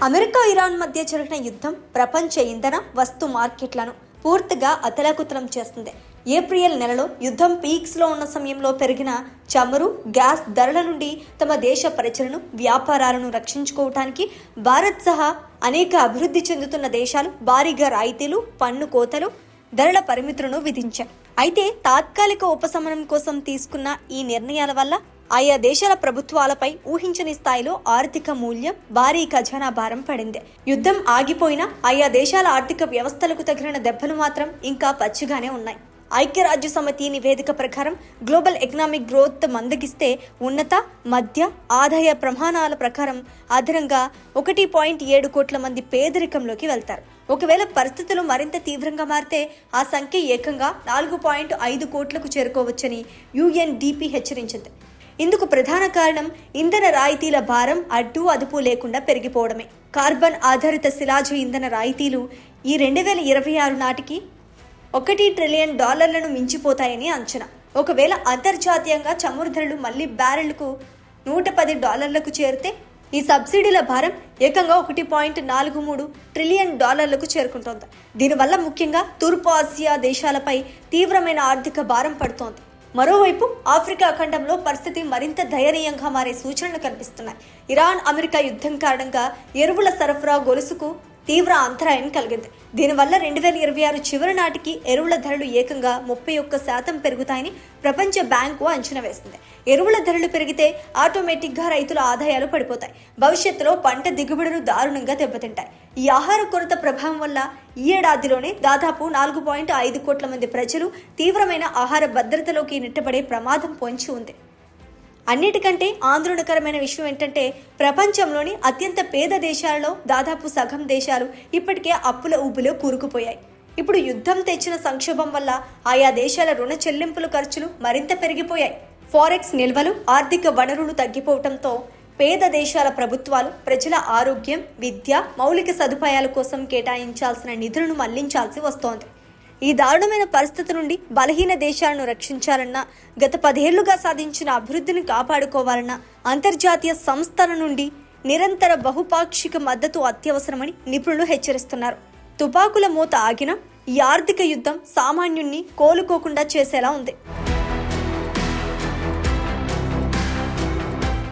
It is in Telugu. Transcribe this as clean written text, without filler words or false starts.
అమెరికా ఇరాన్ మధ్య జరిగిన యుద్ధం ప్రపంచ ఇంధన వస్తు మార్కెట్లను పూర్తిగా అతలాకుతలం చేస్తుంది. ఏప్రిల్ నెలలో యుద్ధం పీక్స్లో ఉన్న సమయంలో పెరిగిన చమురు, గ్యాస్ ధరల నుండి తమ దేశ ప్రజలను, వ్యాపారాలను రక్షించుకోవటానికి భారత్ సహా అనేక అభివృద్ధి చెందుతున్న దేశాలు భారీగా రాయితీలు, పన్ను కోతలు, ధరల పరిమితులను విధించాయి. అయితే తాత్కాలిక ఉపశమనం కోసం తీసుకున్న ఈ నిర్ణయాల వల్ల ఆయా దేశాల ప్రభుత్వాలపై ఊహించని స్థాయిలో ఆర్థిక మూల్యం, భారీ ఖజానా భారం పడింది. యుద్ధం ఆగిపోయినా ఆయా దేశాల ఆర్థిక వ్యవస్థలకు తగిలిన దెబ్బలు మాత్రం ఇంకా పచ్చిగానే ఉన్నాయి. ఐక్యరాజ్య సమితి నివేదిక ప్రకారం గ్లోబల్ ఎకనామిక్ గ్రోత్ మందగిస్తే ఉన్నత, మధ్య ఆదాయ ప్రమాణాల ప్రకారం అదనంగా 1.7 కోట్ల మంది పేదరికంలోకి వెళ్తారు. ఒకవేళ పరిస్థితులు మరింత తీవ్రంగా మారితే ఆ సంఖ్య ఏకంగా 4.5 కోట్లకు చేరుకోవచ్చని UNDP హెచ్చరించింది. ఇందుకు ప్రధాన కారణం ఇంధన రాయితీల భారం అడ్డు అదుపు లేకుండా పెరిగిపోవడమే. కార్బన్ ఆధారిత శిలాజ ఇంధన రాయితీలు ఈ 2026 నాటికి $1 ట్రిలియన్ మించిపోతాయని అంచనా. ఒకవేళ అంతర్జాతీయంగా చమురు ధరలు మళ్లీ బ్యారెల్కు $110 చేరితే ఈ సబ్సిడీల భారం ఏకంగా $1.43 ట్రిలియన్ చేరుకుంటోంది. దీనివల్ల ముఖ్యంగా తూర్పు ఆసియా దేశాలపై తీవ్రమైన ఆర్థిక భారం పడుతోంది. మరోవైపు ఆఫ్రికా ఖండంలో పరిస్థితి మరింత దయనీయంగా మారే సూచనలు కనిపిస్తున్నాయి. ఇరాన్ అమెరికా యుద్ధం కారణంగా ఎరువుల సరఫరా గొలుసుకు తీవ్ర అంతరాయం కలిగింది. దీనివల్ల 2026 చివరి నాటికి ఎరువుల ధరలు ఏకంగా 31% పెరుగుతాయని ప్రపంచ బ్యాంకు అంచనా వేసింది. ఎరువుల ధరలు పెరిగితే ఆటోమేటిక్గా రైతుల ఆదాయాలు పడిపోతాయి. భవిష్యత్తులో పంట దిగుబడులు దారుణంగా దెబ్బతింటాయి. ఈ ఆహార కొరత ప్రభావం వల్ల ఈ ఏడాదిలోనే దాదాపు 4.5 కోట్ల మంది ప్రజలు తీవ్రమైన ఆహార భద్రతలోకి నెట్టబడే ప్రమాదం పొంచి ఉంది. అన్నిటికంటే ఆందోళనకరమైన విషయం ఏంటంటే ప్రపంచంలోని అత్యంత పేద దేశాలలో దాదాపు సగం దేశాలు ఇప్పటికే అప్పుల ఊబిలో కూరుకుపోయాయి. ఇప్పుడు యుద్ధం తెచ్చిన సంక్షోభం వల్ల ఆయా దేశాల రుణ చెల్లింపుల ఖర్చులు మరింత పెరిగిపోయాయి. ఫారెక్స్ నిల్వలు, ఆర్థిక వనరులు తగ్గిపోవడంతో పేద దేశాల ప్రభుత్వాలు ప్రజల ఆరోగ్యం, విద్య, మౌలిక సదుపాయాల కోసం కేటాయించాల్సిన నిధులను మళ్లించాల్సి వస్తోంది. ఈ దారుణమైన పరిస్థితి నుండి బలహీన దేశాలను రక్షించాలన్నా, గత 10 ఏళ్లుగా సాధించిన అభివృద్ధిని కాపాడుకోవాలన్నా అంతర్జాతీయ సంస్థల నుండి నిరంతర బహుపాక్షిక మద్దతు అత్యవసరమని నిపుణులు హెచ్చరిస్తున్నారు. తుపాకుల మూత ఆగినా ఈ ఆర్థిక యుద్ధం సామాన్యుణ్ణి కోలుకోకుండా చేసేలా ఉంది.